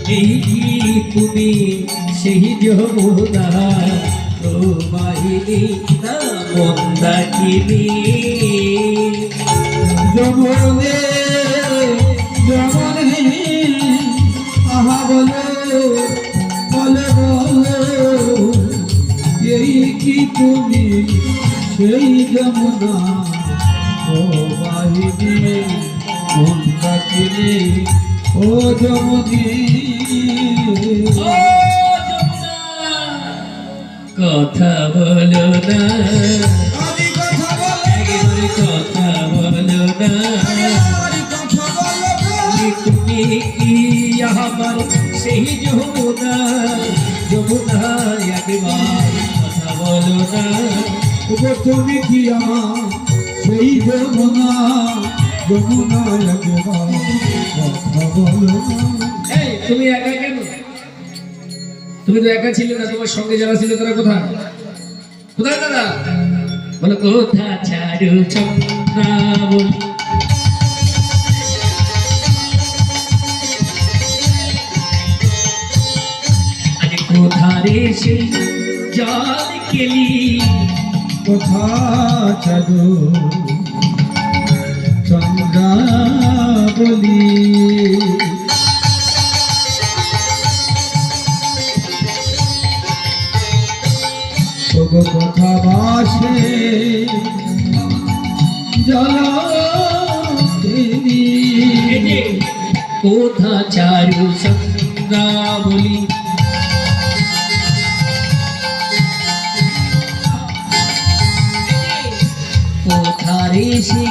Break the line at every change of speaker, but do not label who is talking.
এই কি তুমি সেই যমুনা প্রবাহিনী না মন্দাকিনী
যমনে যমনে আহা বলো বলে বলো এই কি তুমি সেই যমুনা প্রবাহিনী মন্দাকিনী ও যমুনী
কথা বলো না
আদি কথা বলো
একেবারে কথা বলো না
আদি কথা বলো
তুমি কি আমার সেই যমুনা যমুনা একবার কথা বলো না
ওগো তুমি কি আমার সেই যমুনা যমুনা একবার কথা বলো
এই তুমি একা কেন? তুমি তো একা ছিলে না, তোমার সঙ্গে যারা ছিল তারা কোথায় কোথায় তারা? বলো কোথা ছাড়ু চন্দ্রাবল আজ কোথারে সেই জল কেলি
কথা চালু চন্দ্রা বলি ওগো কথা বাসে জলা
কোথা চারু চন্দ্রাবলি কোথারে সেই